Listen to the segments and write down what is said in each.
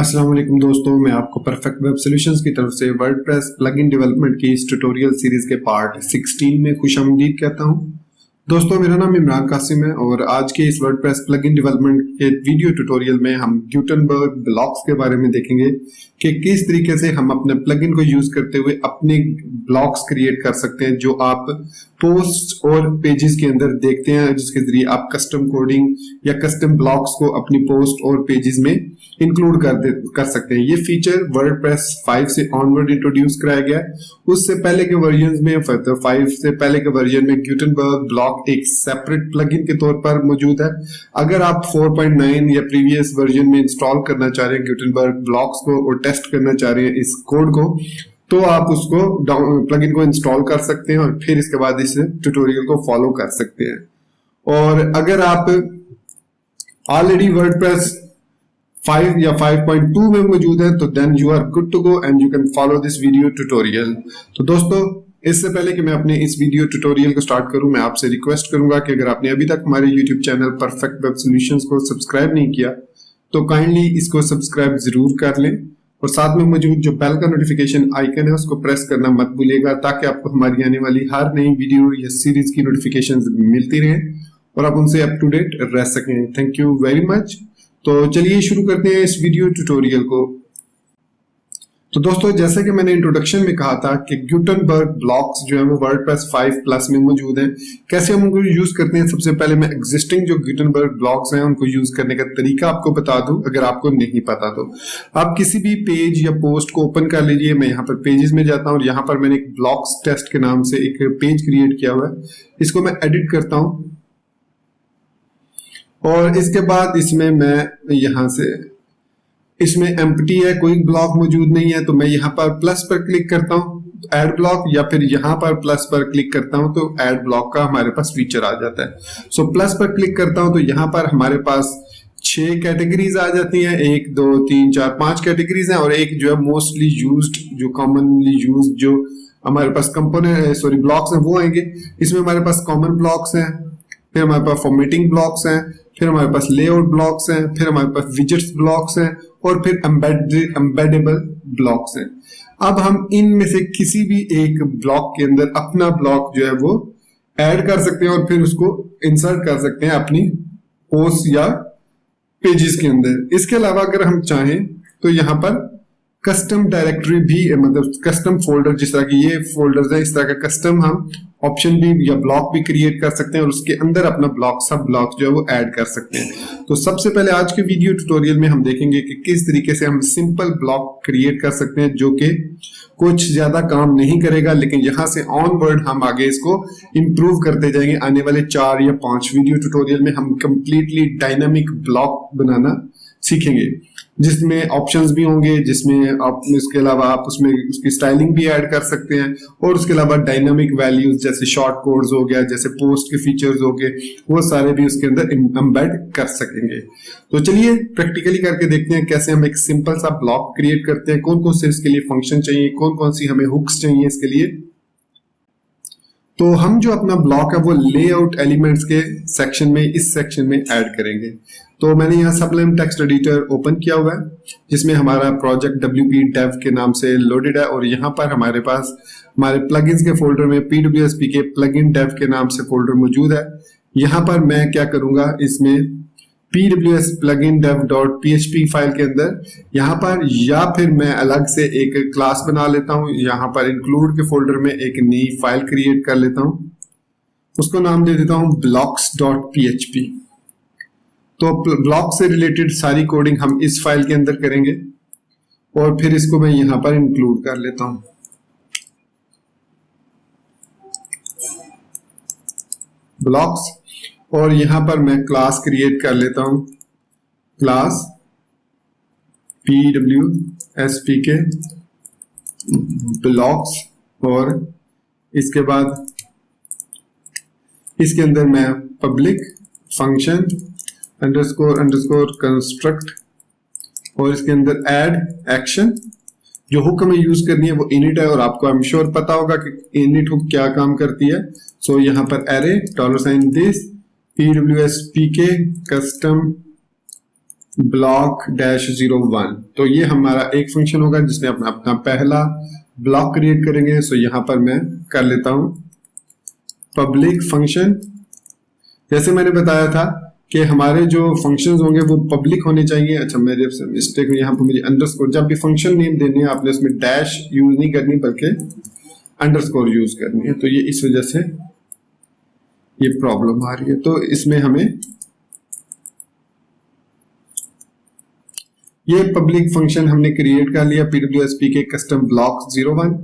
अस्सलाम वालेकुम दोस्तों, मैं आपको परफेक्ट वेब सॉल्यूशंस की तरफ से वर्डप्रेस प्लगइन डेवलपमेंट की इस ट्यूटोरियल सीरीज के पार्ट 16 में खुशामदीद कहता हूं। दोस्तों, मेरा नाम इमरान कासिम है और आज के इस वर्डप्रेस प्लगइन डेवलपमेंट के वीडियो ट्यूटोरियल में हम गुटेनबर्ग ब्लॉक्स के बारे में देखेंगे कि किस तरीके से हम अपने प्लगइन को यूज करते हुए अपने ब्लॉक्स क्रिएट कर सकते हैं जो आप पोस्ट और पेजेस के अंदर देखते हैं, जिसके जरिए आप कस्टम कोडिंग या कस्टम ब्लॉक्स को अपनी पोस्ट और पेजेस में इंक्लूड कर सकते हैं। ये फीचर वर्डप्रेस 5 से ऑनवर्ड इंट्रोड्यूस कराया गया है। उससे पहले के वर्जन में 5 से पहले के वर्जन में गुटेनबर्ग ब्लॉक एक सेपरेट प्लगइन के तौर पर मौजूद है। अगर आप 4.9 या प्रीवियस वर्जन में इंस्टॉल करना चाह रहे हैं गुटेनबर्ग ब्लॉक्स को और टेस्ट करना चाह रहे हैं इस कोड को, तो आप उसको प्लगइन को इंस्टॉल कर सकते हैं और फिर इसके बाद इस ट्यूटोरियल को फॉलो कर सकते हैं। और अगर आप ऑलरेडी वर्डप्रेस 5 या 5.2 में मौजूद है तो then you are good to go and you can follow this video tutorial. तो दोस्तों, इससे पहले कि मैं अपने इस वीडियो ट्यूटोरियल को स्टार्ट करूं, मैं आपसे रिक्वेस्ट करूंगा कि अगर आपने अभी तक हमारे YouTube channel perfect web solutions को सब्सक्राइब नहीं किया तो काइंडली इसको सब्सक्राइब जरूर कर लें और साथ में मौजूद जो बेल का नोटिफिकेशन आइकन है उसको प्रेस करना मत भूलिएगा, ताकि आपको हमारी आने वाली हर नई वीडियो या सीरीज की नोटिफिकेशन मिलती रहे और आप उनसे अप टू डेट रह सकें। Thank you very much. तो चलिए शुरू करते हैं इस वीडियो ट्यूटोरियल को। तो दोस्तों, जैसे कि मैंने इंट्रोडक्शन में कहा था कि गुटेनबर्ग ब्लॉक्स जो है वो वर्डप्रेस 5 प्लस में मौजूद है। कैसे हम उनको यूज करते हैं, सबसे पहले मैं एग्जिस्टिंग जो गुटेनबर्ग ब्लॉक्स हैं उनको यूज करने का तरीका आपको बता दूं अगर आपको नहीं पता तो। आप किसी भी पेज या पोस्ट को ओपन कर लीजिए। मैं यहाँ पर पेजेस में जाता हूँ और यहाँ पर मैंने एक ब्लॉक्स टेस्ट के नाम से एक पेज क्रिएट किया हुआ है। इसको मैं एडिट करता हूँ और इसके बाद इसमें मैं यहाँ से इसमें एम्प्टी है, कोई ब्लॉक मौजूद नहीं है, तो मैं यहाँ पर प्लस पर क्लिक करता हूँ ऐड ब्लॉक, या फिर यहाँ पर प्लस पर क्लिक करता हूँ तो ऐड ब्लॉक का हमारे पास फीचर आ जाता है। सो प्लस पर क्लिक करता हूँ तो यहाँ पर हमारे पास 6 कैटेगरीज आ जाती हैं। 1 2 3 4 5 कैटेगरीज हैं और एक जो है मोस्टली यूज्ड, जो कॉमनली यूज्ड जो हमारे पास कंपोनेंट ब्लॉक्स हैं वो आएंगे। इसमें हमारे पास कॉमन ब्लॉक्स हैं, फिर हमारे पास फॉर्मेटिंग ब्लॉक्स हैं, फिर हमारे पास लेआउट ब्लॉक्स हैं, फिर हमारे पास विजेट्स ब्लॉक्स हैं और फिर एम्बेडेबल ब्लॉक्स हैं। अब हम इनमें से किसी भी एक ब्लॉक के अंदर अपना ब्लॉक जो है वो ऐड कर सकते हैं और फिर उसको इंसर्ट कर सकते हैं अपनी पोस्ट या पेजेस के अंदर। इसके अलावा अगर हम चाहें तो यहाँ पर कस्टम डायरेक्टरी भी, मतलब कस्टम फोल्डर, जिस तरह की ये फोल्डर्स हैं, इस तरह का कस्टम हम ऑप्शन भी या ब्लॉक भी क्रिएट कर सकते हैं और उसके अंदर अपना ब्लॉक, सब ब्लॉक जो है वो ऐड कर सकते हैं। तो सबसे पहले आज के वीडियो ट्यूटोरियल में हम देखेंगे कि किस तरीके से हम सिंपल ब्लॉक क्रिएट कर सकते हैं जो कि कुछ ज्यादा काम नहीं करेगा, लेकिन यहाँ से ऑनवर्ड हम आगे इसको इम्प्रूव करते जाएंगे। आने वाले 4 या 5 वीडियो ट्यूटोरियल में हम कंप्लीटली डायनामिक ब्लॉक बनाना सीखेंगे, जिसमें ऑप्शंस भी होंगे, जिसमें आप इसके अलावा आप उसमें उसकी स्टाइलिंग भी ऐड कर सकते हैं और उसके अलावा डायनामिक वैल्यूज जैसे शॉर्ट कोड्स हो गया, जैसे पोस्ट के फीचर्स हो गए, वो सारे भी उसके अंदर एम्बेड कर सकेंगे। तो चलिए प्रैक्टिकली करके देखते हैं कैसे हम एक सिंपल सा ब्लॉक क्रिएट करते हैं, कौन कौन से इसके लिए फंक्शन चाहिए, कौन कौन सी हमें हुक्स चाहिए इसके लिए। तो हम जो अपना ब्लॉक है वो लेआउट एलिमेंट्स के सेक्शन में, इस सेक्शन में ऐड करेंगे। तो मैंने यहाँ सबलाइम टेक्स्ट एडिटर ओपन किया हुआ है जिसमें हमारा प्रोजेक्ट WP Dev के नाम से लोडेड है और यहाँ पर हमारे पास हमारे प्लगइन्स के फोल्डर में PWSPK प्लगइन डेव के नाम से फोल्डर मौजूद है। यहाँ पर मैं क्या करूंगा, इसमें PWS plugin dev.php फाइल के अंदर यहाँ पर, या फिर मैं अलग से एक क्लास बना लेता हूँ। यहाँ पर इंक्लूड के फोल्डर में एक नई फाइल क्रिएट कर लेता हूँ, उसको नाम दे देता हूँ blocks.php। तो ब्लॉक से रिलेटेड सारी कोडिंग हम इस फाइल के अंदर करेंगे और फिर इसको मैं यहाँ पर इंक्लूड कर लेता हूँ। ब्लॉक्स, और यहाँ पर मैं क्लास क्रिएट कर लेता हूँ, क्लास PWSPK ब्लॉक्स, और इसके बाद इसके अंदर मैं पब्लिक फंक्शन अंडरस्कोर कंस्ट्रक्ट और इसके अंदर ऐड एक्शन, जो हुक हमें यूज करनी है वो इनिट है और आपको आई एम श्योर पता होगा कि इनिट हुक क्या काम करती है। सो यहाँ पर array $this PWSPK custom block dash 01। तो ये हमारा एक फंक्शन होगा जिसमें अपना पहला ब्लॉक क्रिएट करेंगे। सो यहां पर मैं कर लेता हूं पब्लिक फंक्शन। जैसे मैंने बताया था कि हमारे जो फंक्शंस होंगे वो पब्लिक होने चाहिए। अच्छा, मेरे से मिस्टेक हुई, यहाँ पर मुझे अंडरस्कोर, जब भी फंक्शन नेम देने हैं आपने उसमें डैश यूज नहीं करनी बल्कि अंडरस्कोर यूज करनी है। तो ये इस वजह से ये प्रॉब्लम आ रही है। तो इसमें हमें ये पब्लिक फंक्शन हमने क्रिएट कर लिया PWSP के कस्टम ब्लॉक 01।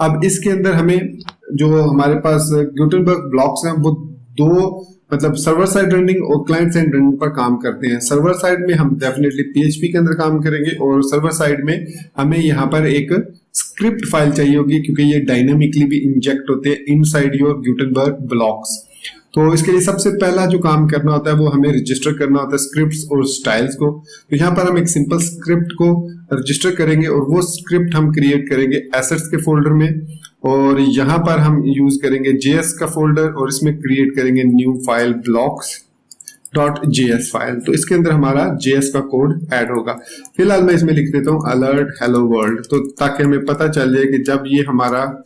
अब इसके अंदर हमें जो हमारे पास गुटेनबर्ग ब्लॉक्स हैं वो दो, मतलब सर्वर साइड रनिंग और क्लाइंट साइड रनिंग पर काम करते हैं। सर्वर साइड में हम डेफिनेटली PHP के अंदर काम करेंगे और सर्वर साइड में हमें यहाँ पर एक स्क्रिप्ट फाइल चाहिए होगी क्योंकि ये डायनामिकली भी इंजेक्ट होते हैं इनसाइड योर गुटेनबर्ग ब्लॉक्स। तो इसके लिए सबसे पहला जो काम करना होता है वो हमें रजिस्टर करना होता है स्क्रिप्ट्स और स्टाइल्स को। तो यहाँ पर हम एक सिंपल स्क्रिप्ट को रजिस्टर करेंगे और वो स्क्रिप्ट हम क्रिएट करेंगे एसेट्स के फोल्डर में, और यहाँ पर हम यूज करेंगे JS का फोल्डर और इसमें क्रिएट करेंगे न्यू फाइल blocks.js फाइल। तो इसके अंदर हमारा JS का कोड ऐड होगा। फिलहाल मैं इसमें लिख देता हूँ अलर्ट हेलो वर्ल्ड, तो ताकि हमें पता चल जाए कि जब ये हमारा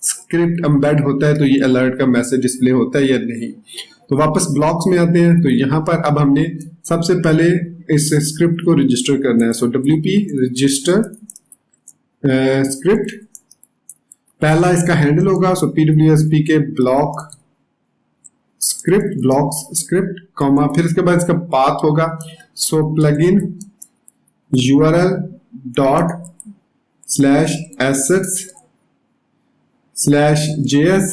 स्क्रिप्ट एम्बेड होता है तो ये अलर्ट का मैसेज डिस्प्ले होता है या नहीं। तो वापस ब्लॉक्स में आते हैं। तो यहाँ पर अब हमने सबसे पहले इस स्क्रिप्ट को रजिस्टर करना है। सो WP रजिस्टर स्क्रिप्ट, पहला इसका हैंडल होगा। सो PWSP के ब्लॉक स्क्रिप्ट कॉमा, फिर इसके बाद इसका पाथ होगा। So plugin URL dot slash assets /js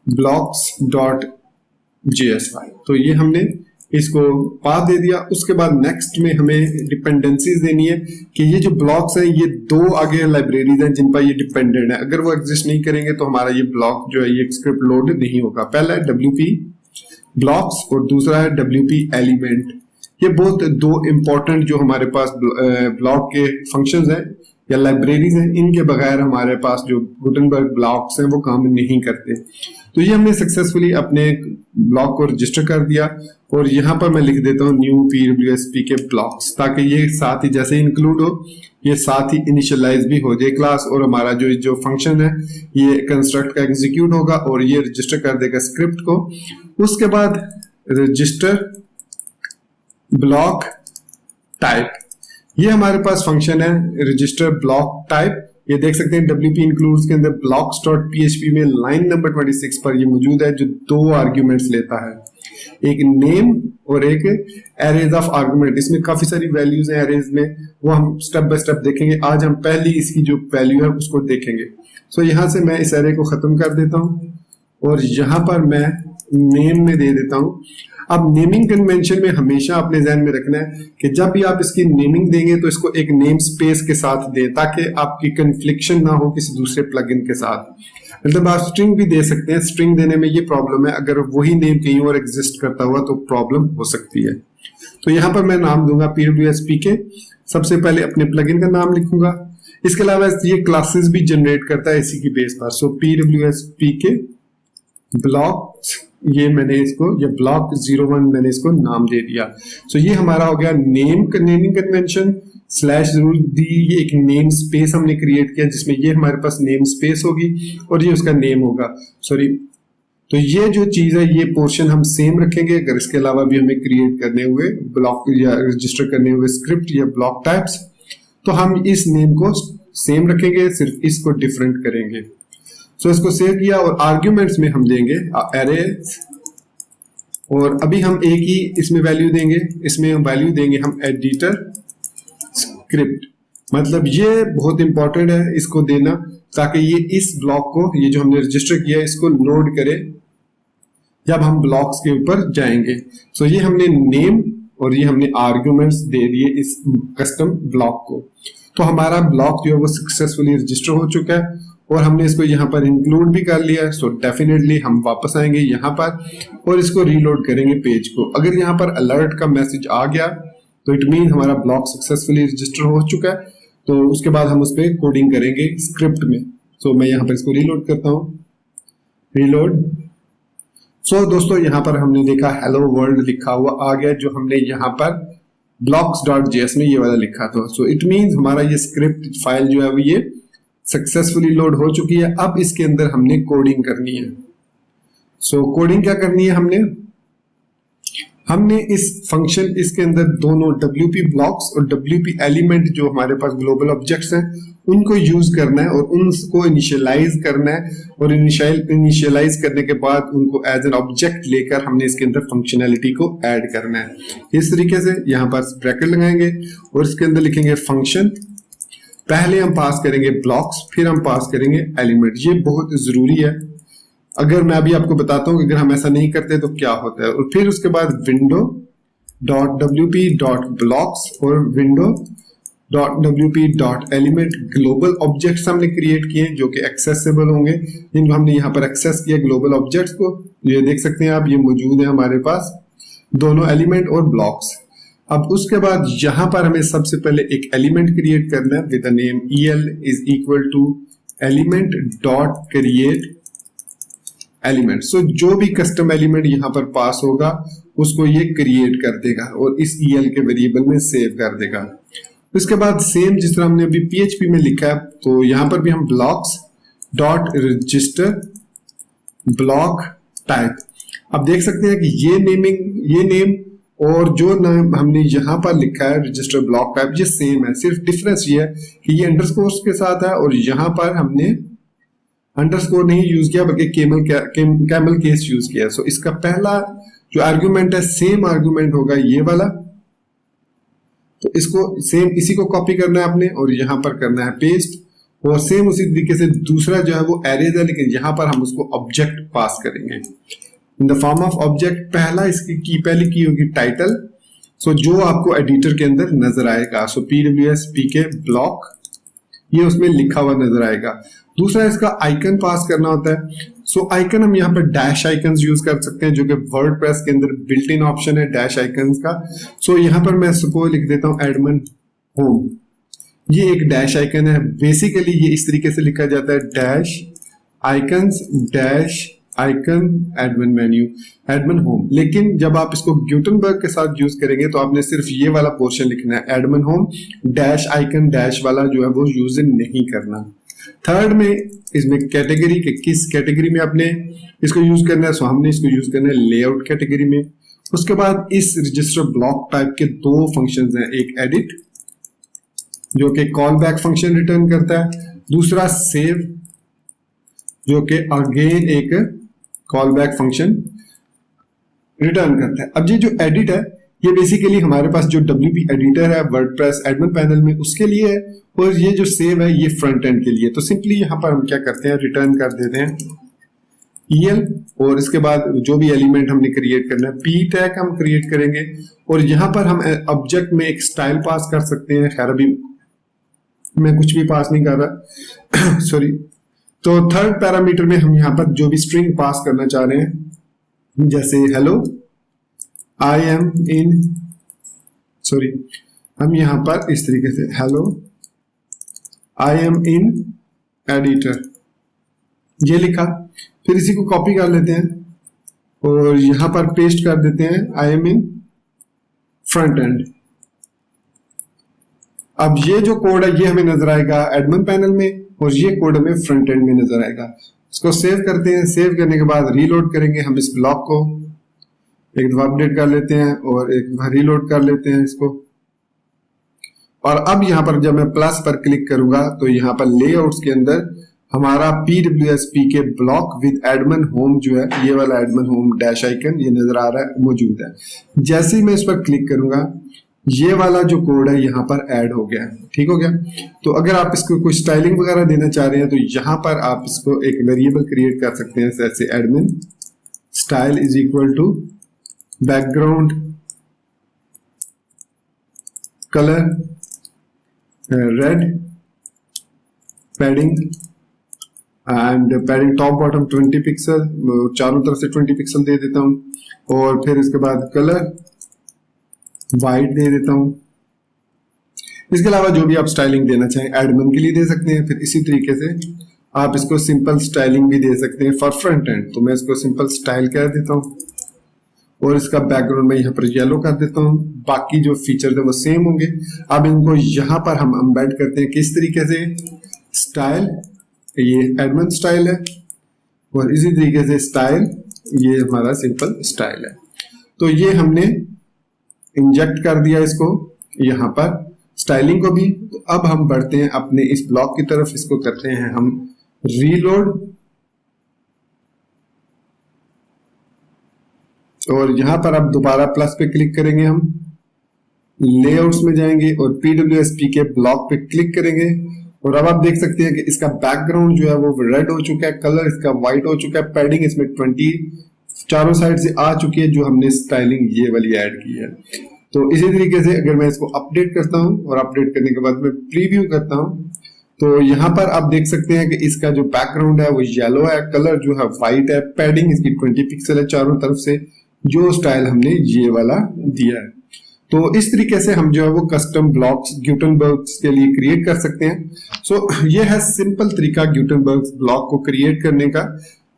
/blocks.js file. तो ये हमने इसको पाथ दे दिया। उसके बाद नेक्स्ट में हमें डिपेंडेंसीज देनी है कि ये जो ब्लॉक्स हैं ये दो आगे लाइब्रेरीज हैं जिन पर ये डिपेंडेंट है। अगर वो एग्जिस्ट नहीं करेंगे तो हमारा ये ब्लॉक जो है ये स्क्रिप्ट लोड नहीं होगा। पहला है WP ब्लॉक्स और दूसरा है WP एलिमेंट। ये बहुत दो इंपॉर्टेंट जो हमारे पास ब्लॉक के फंक्शंस हैं या लाइब्रेरीज हैं, इनके बगैर हमारे पास जो गुटेनबर्ग ब्लॉक्स हैं वो काम नहीं करते। तो ये हमने सक्सेसफुली अपने ब्लॉक को रजिस्टर कर दिया और यहाँ पर मैं लिख देता हूँ न्यू PWSP के ब्लॉक्स, ताकि ये साथ ही जैसे इंक्लूड हो ये साथ ही इनिशियलाइज भी हो जाए क्लास, और हमारा जो फंक्शन है ये कंस्ट्रक्ट का एग्जीक्यूट होगा और ये रजिस्टर कर देगा स्क्रिप्ट को। उसके बाद रजिस्टर ब्लॉक टाइप, ये हमारे पास फंक्शन है रजिस्टर ब्लॉक टाइप। ये देख सकते हैं WP इंक्लूड्स के अंदर blocks.php में लाइन नंबर 26 पर ये मौजूद है जो दो आर्ग्यूमेंट्स लेता है, एक नेम और एक एरेज ऑफ आर्गुमेंट। इसमें काफी सारी वैल्यूज हैं एरेज में, वो हम स्टेप बाय स्टेप देखेंगे। आज हम पहली इसकी जो वैल्यू है उसको देखेंगे। सो यहाँ से मैं इस एरे को खत्म कर देता हूँ और यहाँ पर मैं नेम में दे देता हूँ। अब नेमिंग कन्वेंशन में हमेशा अपने ध्यान में रखना है कि जब भी आप इसकी नेमिंग देंगे तो इसको एक नेम स्पेस के साथ दें ताकि आपकी कन्फ्लिक्शन ना हो किसी दूसरे प्लगइन के साथ। मतलब आप स्ट्रिंग भी दे सकते हैं, स्ट्रिंग देने में ये प्रॉब्लम है, अगर वही नेम कहीं और एग्जिस्ट करता हुआ तो प्रॉब्लम हो सकती है। तो यहाँ पर मैं नाम दूंगा PWSP के, सबसे पहले अपने प्लगइन का नाम लिखूंगा। इसके अलावा ये क्लासेस भी जनरेट करता है इसी की बेस पर। सो PWSP के ब्लॉक्स, ये मैंने इसको ये ब्लॉक 01 मैंने इसको नाम दे दिया। सो ये हमारा हो गया नेमिंग कन्वेंशन स्लैश जरूर दी, ये एक नेम स्पेस हमने क्रिएट किया जिसमें ये हमारे पास नेम स्पेस होगी और ये उसका नेम होगा। सॉरी, तो ये जो चीज है ये पोर्शन हम सेम रखेंगे। अगर इसके अलावा भी हमें क्रिएट करने हुए ब्लॉक या रजिस्टर करने हुए स्क्रिप्ट या ब्लॉक टाइप्स, तो हम इस नेम को सेम रखेंगे, सिर्फ इसको डिफरेंट करेंगे। सो इसको सेव किया और आर्ग्यूमेंट्स में हम देंगे एरेज, और अभी हम एक ही इसमें वैल्यू देंगे, इसमें वैल्यू देंगे हम एडिटर स्क्रिप्ट। मतलब ये बहुत इंपॉर्टेंट है इसको देना ताकि ये इस ब्लॉक को, ये जो हमने रजिस्टर किया है इसको लोड करे जब हम ब्लॉक्स के ऊपर जाएंगे। सो ये हमने नेम और ये हमने आर्ग्यूमेंट्स दे दिए इस कस्टम ब्लॉक को। तो हमारा ब्लॉक जो है वो सक्सेसफुली रजिस्टर हो चुका है और हमने इसको यहाँ पर इंक्लूड भी कर लिया है। सो डेफिनेटली हम वापस आएंगे यहाँ पर और इसको रीलोड करेंगे पेज को। अगर यहाँ पर अलर्ट का मैसेज आ गया तो इट मीन हमारा ब्लॉक सक्सेसफुली रजिस्टर हो चुका है। तो उसके बाद हम उस पर कोडिंग करेंगे स्क्रिप्ट में। सो मैं यहाँ पर इसको रीलोड करता हूँ, रीलोड। सो दोस्तों यहाँ पर हमने देखा हेलो वर्ल्ड लिखा हुआ आ गया, जो हमने यहाँ पर blocks.js में ये वाला लिखा था। सो इट मीन्स हमारा ये स्क्रिप्ट फाइल जो है वो ये सक्सेसफुली लोड हो चुकी है। अब इसके अंदर हमने कोडिंग करनी है। सो कोडिंग क्या करनी है, हमने इस फंक्शन इसके अंदर दोनों WP ब्लॉक्स और WP एलिमेंट जो हमारे पास ग्लोबल ऑब्जेक्ट्स हैं उनको यूज करना है और उनको इनिशियलाइज करना है, और इनिशियलाइज करने के बाद उनको एज एन ऑब्जेक्ट लेकर हमने इसके अंदर फंक्शनैलिटी को ऐड करना है। इस तरीके से यहाँ पर ब्रैकेट लगाएंगे और इसके अंदर लिखेंगे फंक्शन। पहले हम पास करेंगे ब्लॉक्स, फिर हम पास करेंगे एलिमेंट। ये बहुत जरूरी है। अगर मैं अभी आपको बताता हूं कि अगर हम ऐसा नहीं करते तो क्या होता है। और फिर उसके बाद window dot WP dot blocks और window dot WP dot element global objects हमने क्रिएट किए जो कि एक्सेसिबल होंगे। जिनको हमने यहाँ पर एक्सेस किया ग्लोबल ऑब्जेक्ट्स को, ये देख सकते हैं आप, ये मौजूद है हमारे पास दोनों एलिमेंट और ब्लॉक्स। अब उसके बाद यहां पर हमें सबसे पहले एक एलिमेंट क्रिएट करना है with name EL is equal to element dot create element. So जो भी कस्टम एलिमेंट यहां पर पास होगा उसको ये क्रिएट कर देगा और इस EL के वेरिएबल में सेव कर देगा। उसके बाद सेम जिस तरह हमने अभी PHP में लिखा है तो यहां पर भी हम blocks dot register block type. अब देख सकते हैं कि ये नेम और जो नाम हमने यहाँ पर लिखा है रजिस्टर ब्लॉक टाइप ये सेम है। सिर्फ डिफरेंस ये है कि ये अंडरस्कोर के साथ है और यहाँ पर हमने अंडरस्कोर नहीं यूज किया बल्कि कैमल केस यूज किया। सो इसका पहला जो आर्गुमेंट है सेम आर्गुमेंट होगा ये वाला, तो इसको सेम इसी को कॉपी करना है आपने और यहाँ पर करना है पेस्ट। और सेम उसी तरीके से दूसरा जो है वो एरेज है, लेकिन यहाँ पर हम उसको ऑब्जेक्ट पास करेंगे in the form of object. पहला इसकी पहली की होगी टाइटल, सो जो आपको एडिटर के अंदर नजर आएगा। सो PWS PK ब्लॉक ये उसमें लिखा हुआ नजर आएगा। दूसरा इसका आइकन पास करना होता है। सो आइकन हम यहाँ पर डैश आइकन्स यूज कर सकते हैं जो कि वर्डप्रेस के अंदर बिल्ट इन ऑप्शन है डैश आइकन्स का। सो यहाँ पर मैं सपोज लिख देता हूँ एडमिन होम, ये एक डैश आइकन है। बेसिकली ये इस तरीके से लिखा जाता है dash icons dash icon admin menu admin home. लेकिन जब आप इसको ग्यूटेनबर्ग के साथ यूज करेंगे तो आपने सिर्फ ये वाला पोर्शन लिखना है admin home, dash icon dash वाला जो है वो यूज नहीं करना। थर्ड में इसमें कैटेगरी के किस कैटेगरी में आपने इसको यूज करना है, सो हमने इसको यूज करना है लेआउट कैटेगरी में। उसके बाद इस रजिस्टर ब्लॉक टाइप के दो फंक्शंस हैं, एक एडिट जो कि कॉल बैक फंक्शन रिटर्न करता है, दूसरा सेव जो कि अगेन एक कॉल बैक फंक्शन रिटर्न करता है। अब ये जो एडिट है ये बेसिकली हमारे पास जो WP एडिटर है वर्डप्रेस एडमिन पैनल में उसके लिए है, और ये जो सेव है ये फ्रंट एंड के लिए। तो सिंपली यहाँ पर हम क्या करते हैं रिटर्न कर देते हैं EL और इसके बाद जो भी एलिमेंट हमने क्रिएट करना है P टैग हम क्रिएट करेंगे और यहाँ पर हम ऑब्जेक्ट में एक स्टाइल पास कर सकते हैं। खैर अभी मैं कुछ भी पास नहीं कर रहा सॉरी। तो थर्ड पैरामीटर में हम यहाँ पर जो भी स्ट्रिंग पास करना चाह रहे हैं, जैसे hello I am in sorry, हम यहाँ पर इस तरीके से hello I am in editor ये लिखा, फिर इसी को कॉपी कर लेते हैं और यहां पर पेस्ट कर देते हैं I am in front end. अब ये जो कोड है ये हमें नजर आएगा एडमिन पैनल में और ये कोड हमें फ्रंट एंड में नजर आएगा। इसको सेव करते हैं, सेव करने के बाद रीलोड करेंगे हम इस ब्लॉक को, एक दफा अपडेट कर लेते हैं और एक दफा रीलोड कर लेते हैं इसको। और अब यहां पर जब मैं प्लस पर क्लिक करूंगा तो यहां पर लेआउट्स के अंदर हमारा PWS PK block with admin home जो है ये वाला एडमिन होम डैश आइकन ये नजर आ रहा है मौजूद है। जैसे ही मैं इस पर क्लिक करूंगा ये वाला जो कोड है यहाँ पर ऐड हो गया, ठीक हो गया। तो अगर आप इसको कोई स्टाइलिंग वगैरह देना चाह रहे हैं तो यहाँ पर आप इसको एक वेरिएबल क्रिएट कर सकते हैं, जैसे admin style is equal to background colour red padding and padding top bottom 20 pixel, चारों तरफ से 20 पिक्सल दे देता हूं और फिर इसके बाद कलर वाइट दे देता हूं। इसके अलावा जो भी आप स्टाइलिंग देना चाहें एडमिन के लिए दे सकते हैं। फिर इसी तरीके से आप इसको सिंपल स्टाइलिंग भी दे सकते हैं फॉर फ्रंट एंड। तो मैं इसको सिंपल स्टाइल कह देता हूँ और इसका बैकग्राउंड में यहाँ पर येलो कर देता हूँ। बाकी जो फीचर्स है वो सेम होंगे। अब इनको यहाँ पर हम एम्बेड करते हैं किस तरीके से, स्टाइल, ये एडमन स्टाइल है और इसी तरीके से स्टाइल, ये हमारा सिंपल स्टाइल है। तो ये हमने इंजेक्ट कर दिया इसको यहाँ पर स्टाइलिंग को भी। तो अब हम बढ़ते हैं अपने इस ब्लॉक की तरफ, इसको करते हैं हम रीलोड और यहां पर अब दोबारा प्लस पे क्लिक करेंगे, हम लेआउट्स में जाएंगे और PWSP के ब्लॉक पे क्लिक करेंगे और अब आप देख सकते हैं कि इसका बैकग्राउंड जो है वो रेड हो चुका है, कलर इसका व्हाइट हो चुका है, पैडिंग इसमें 20 चारों साइड से आ चुकी है जो हमने स्टाइलिंग ये वाली ऐड की है। तो इसी तरीके से अगर मैं इसको अपडेट करता हूं और अपडेट करने के बाद मैं प्रीव्यू करता हूं तो यहाँ पर आप देख सकते हैं कि इसका जो बैकग्राउंड है वो येलो है, कलर जो है व्हाइट है, पैडिंग इसकी 20 पिक्सल है चारों तरफ से, जो स्टाइल हमने ये वाला दिया है। तो इस तरीके से हम जो है वो कस्टम ब्लॉक्स ग्यूटेनबर्ग्स के लिए क्रिएट कर सकते हैं। सो ये है सिंपल तरीका ग्यूटेनबर्ग्स ब्लॉक को क्रिएट करने का।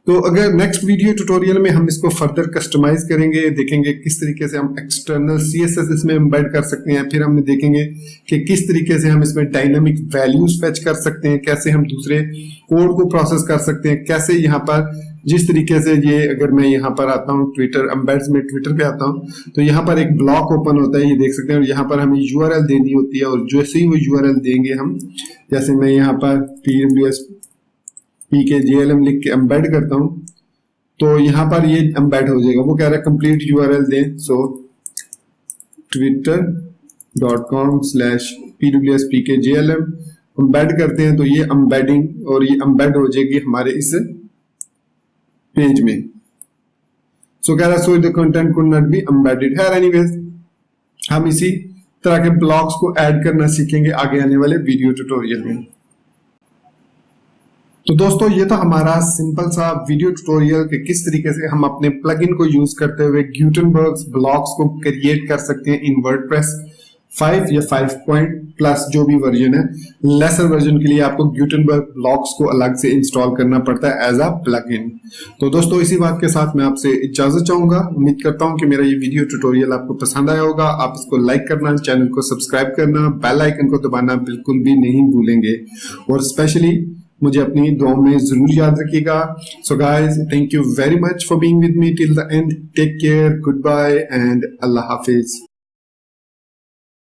तो अगर नेक्स्ट वीडियो ट्यूटोरियल में हम इसको फर्दर कस्टमाइज करेंगे, देखेंगे किस तरीके से हम एक्सटर्नल CSS इसमें एम्बेड कर सकते हैं, फिर हम देखेंगे कि किस तरीके से हम इसमें डायनामिक वैल्यूज फेच कर सकते हैं, कैसे हम दूसरे कोड को प्रोसेस कर सकते हैं, कैसे यहाँ पर जिस तरीके से ये अगर मैं यहाँ पर आता हूँ ट्विटर एम्बेड्स में, ट्विटर पे आता हूँ तो यहाँ पर एक ब्लॉक ओपन होता है, ये देख सकते हैं, और यहाँ पर हमें URL देनी होती है और जैसे ही वो URL देंगे हम, जैसे मैं यहाँ पर PWSP लिख के एम्बेड करता हूँ तो यहाँ पर ये एम्बेड हो जाएगा। वो कह रहा है कंप्लीट URL दें, सो twitter.com/pwspkjlm एम्बेड करते हैं तो ये एम्बेडिंग और ये एम्बेड हो जाएगी हमारे इस पेज में। सो कह रहा so the content could not be embedded है। एनीवेज हम इसी तरह के ब्लॉक्स को ऐड करना सीखेंगे आगे आने वाले वीडियो ट्यूटोरियल में। तो दोस्तों ये तो हमारा सिंपल सा वीडियो ट्यूटोरियल कि किस तरीके से हम अपने प्लगइन को यूज करते हुए ग्यूटेनबर्ग्स ब्लॉक्स को क्रिएट कर सकते हैं इन वर्डप्रेस 5 या 5+ जो भी वर्जन है। लेसर वर्जन के लिए आपको ग्यूटेनबर्ग ब्लॉक्स को अलग से इंस्टॉल करना पड़ता है एज अ प्लगइन। तो दोस्तों इसी बात के साथ मैं आपसे इजाजत चाहूंगा। उम्मीद करता हूं कि मेरा ये वीडियो ट्यूटोरियल आपको पसंद आया होगा। आप इसको लाइक करना, चैनल को सब्सक्राइब करना, बेल आइकन को दबाना बिल्कुल भी नहीं भूलेंगे और स्पेशली मुझे अपनी दुआओं में जरूर याद रखिएगा। So guys, thank you very much for being with me till the end. Take care, goodbye and अल्लाह हाफिज।